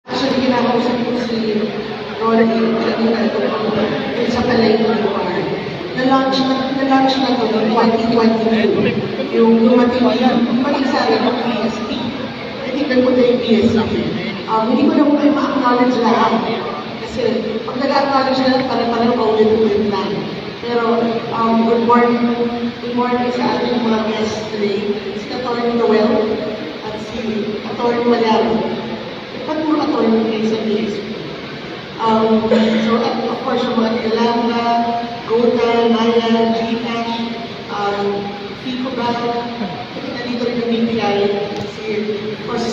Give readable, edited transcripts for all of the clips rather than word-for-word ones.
Actually, kinakausap ko si Rory kanina sa palay ko na-launch na ito noong 2022. Yung dumating yan, paling sa akin ng PSP. Natipan ko na yung PSP. Hindi ko na po kayo ma-acknowledge lahat. Kasi pag nag-acknowledge na lang, parang paulit-ulit lang. Pero good morning sa ating mga guests today. Si Atty. Noel at si Atty. Mariano. Ipat mga attorney kayo sa PSP. So, of course, yung mga Ilanga, Gota, Maya, Gcash, Ficoban, nandito rin yung BPI, si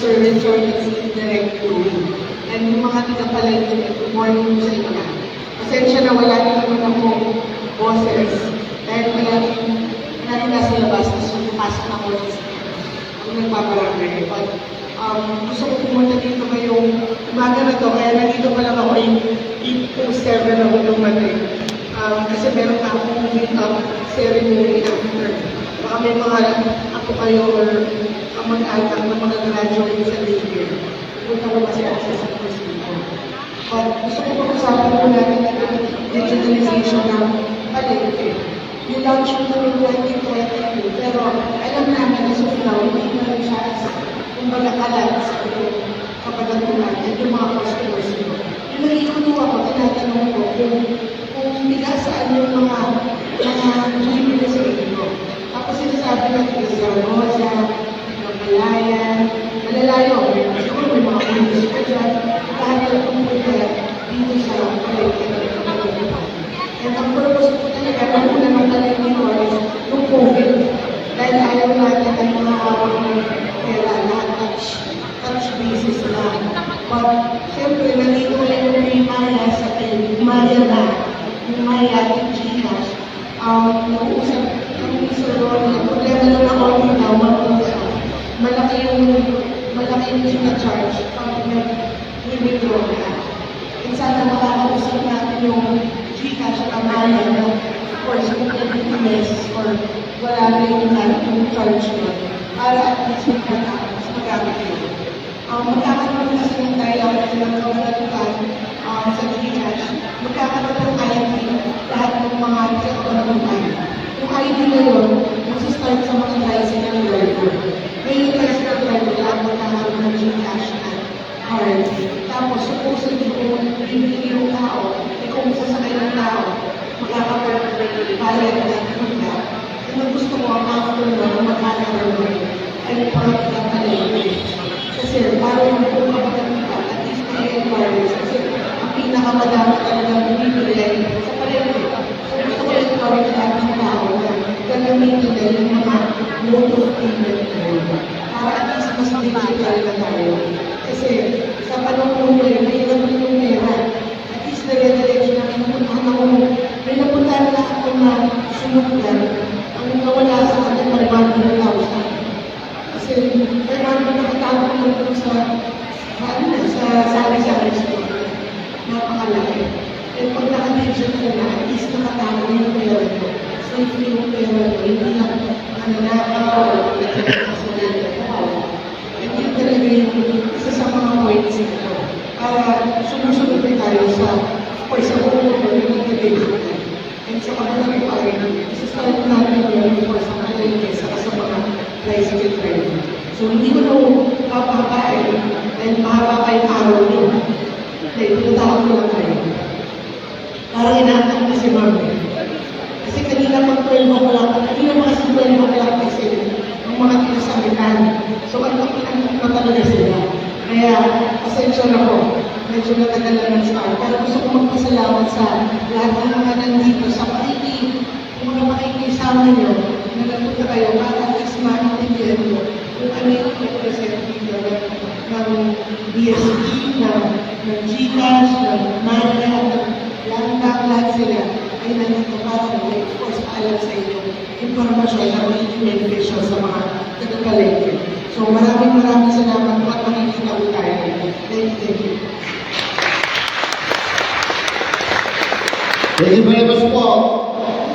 Sir Richard at si Direct Louie. And yung mga tigapalay, good morning sa inyo na. Pasensya na wala din naman akong boses dahil natin nasa labas, so pumasok na ako kung nagbabarangay. But gusto ko pumunta dito ngayong umaga na to, kaya nandito pa lang ako 8:07 ako dumating. Kasi meron na akong meet-up ceremony after. Baka may mga ako kayo or kamag-anak na mga graduate sa Ligue. Punta ko kasi ako sa Presidio. But gusto ko pag-usapan ko natin ang digitalization ng palengke. Nilaunch ko noong 2022, pero alam namin na sa flow, hindi na rin siya kumbaga kalat sa kapagatunan at yung mga customers nyo. Yung naiikuno ako, tinatanong ko kung biga saan yung mga bibili sa inyo. Tapos sinasabi natin sa Rosa, Palayan, malalayo. Siguro may mga pulis pa dyan. Lahat ng pumunta dito sa palengke ng kapagatunan. At ang purpose ko talaga, nauna ng palengke ko is yung COVID. Dahil ayaw natin ang mga hawak ng pera na touch basis lang. But, syempre, nandito ko lang yung Maya sa Maya na, yung Maya at Gcash. Nag-uusap kami sa Ronnie, ang problema lang ako now, malaki yung sinacharge pag nag-withdraw na. And sana makakausap natin yung Gcash at Maya na, of course, kung nag-miss or wala na yung charge na, para at least mas magamit yun. Magkakaroon kasi ng dialogue ng kapagatunan sa Gcash. Magkakaroon ng ID lahat ng mga kapagatunan. Yung ID na yun, mag-start sa mga tricycle driver. Ngayon tricycle driver lang magkakaroon ng Gcash na card. Tapos, supposedly kung bibili yung tao, kung sasakay ng tao, magkakabayad na kuya. Kung gusto mo, ang after mo, magkakaroon ay parang kapalengke. Kasi parang yung kapagatunan, at least may enquiries. Kasi ang pinakamadami talagang bumibili ay sa palengke. So gusto ko yung parang lahat ng tao na gagamitin na yung mga mode of payment na yun. Para at least mas digital na tayo. Kasi sa panahon ko yun, may ilang yung pera. At least nare-diretso na pinupuntahan ako. May napuntahan na ako na sunuglan. Ang nawala sa akin, 500,000. Kasi kailangan ko nakatago lang ito sa sari-sari store. Napakalaki. At pag naka-digital na, at least nakatago yung pera ko. Safe yung pera ko. Hindi lang nanakaw o nagkakasalit ako. At yun talaga yung isa sa mga points nito. Sumusunod na tayo sa sa buong yung digital. And sa kapalang ko ay isa-start natin yung sa palengke sa mga tricycle driver. So, hindi ko na papapain dahil mahaba pa yung araw nyo. Dahil pinatawag ko lang kayo. Parang inaantay na si Mami. Kasi kanina pag 12 o'clock, kanina mga si 12 o'clock kasi yung mga tinasabitan. So, ang talaga sila. Kaya, pasensya na po. Medyo natagalan ng start. Pero gusto ko magpasalamat sa lahat ng mga nandito sa mga makikisama nyo na nagpunta kayo para at least maintindihan nyo kung ano yung representative ng BSP, ng Gcash, ng Maya, ng lahat sila ay nandito para of course paalam sa inyo informasyon na magiging beneficial sa mga taga-palengke. So maraming salamat po at makikita ko tayo. Thank you. Thank you very much po,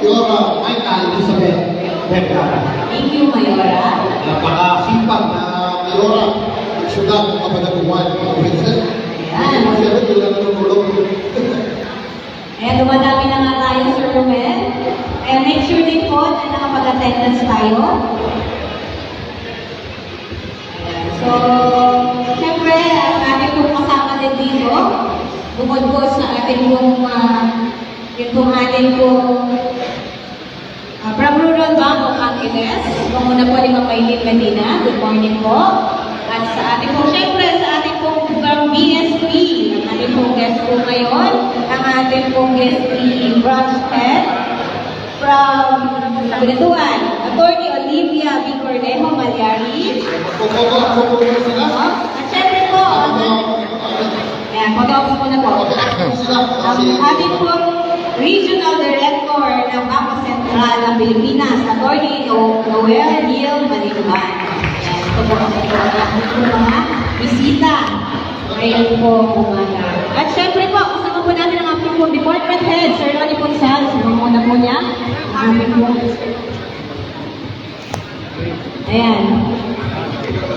Your Michael Elizabeth Vergara. Thank you, Mayora. napakasipag na mayora at syudad ng kapanaguan. Hindi mo siya rin, hindi lang tulong. Ayan, dumadami na nga tayo, Sir Romel. Ayan, make sure din po na nakapag-attendance tayo. Ayan, so, syempre, ang ating pong kasama din dito, bukod po sa ating pong, yung pong ating pong from Rural Bank of Angeles. Muna po ni Ma'am Maylene Medina. Good morning po. At sa ating pong, syempre, sa ating pong from BSP, ang ating pong guest po ngayon, ang ating pong BSP branch head from Cabanatuan, Attorney Olivia B. Cornejo Malyari. At syempre po, ayan, pag-off po na po. Ang ating pong Regional Director ng Bangko Sentral ng Pilipinas, Attorney Noel Hill Manilban. Ayan, ito po ang mga bisita ngayon po umaga. At syempre po, kasama po natin ang ating po Department Head, Sir Ronnie Ponsal. Sumuna po niya. Ang ating po. Ayan.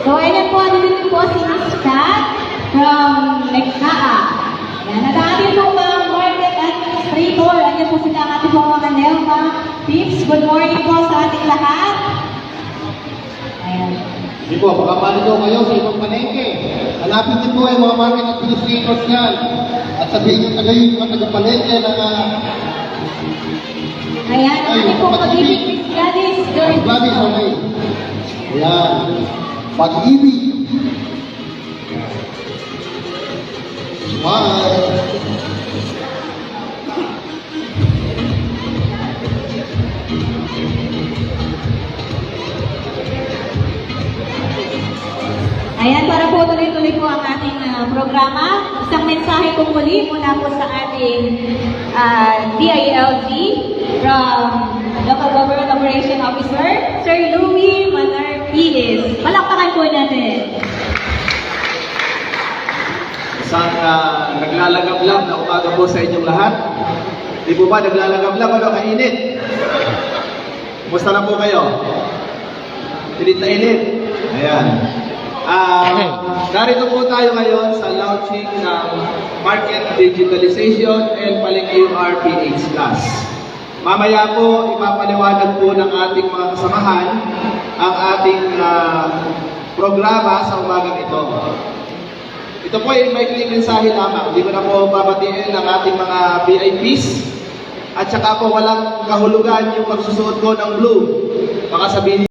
So, ayan po, dito po si Miss Kat from Nektaa. Ayan, at ang ating po mga market administrator. Ayan po sila ang ating po mga Nelma Pips. Good morning po sa ating lahat. Ayan. Hindi po, baka malito kayo sa ibang palengke. Hanapin din po yung mga market administrators yan. At sabihin nyo tagay yung mga taga-palengke na Ayan, ang ating po pag-ibig Miss Gladys. Gladys, okay. Ayan. Pag-ibig. Smile. Ayan, para po tuloy-tuloy po ang ating programa. Isang mensahe po muli mula po sa ating DILG from Local Government Operation Officer, Sir Louie Manar Pilis. Palakpakan po natin. Isang naglalagablab na umaga po sa inyong lahat. Di po ba naglalagablab? Ano, kainit? Kumusta na po kayo? Init na init. Ayan. Narito po tayo ngayon sa launching ng Market Digitalization and Palengke URPH class. Mamaya po, ipapaliwanag po ng ating mga kasamahan ang ating programa sa umagang ito. Ito po ay may mensahe lamang. Hindi ko na po babatiin ang ating mga VIPs. At saka po walang kahulugan yung magsusuot ko ng blue. Baka sabihin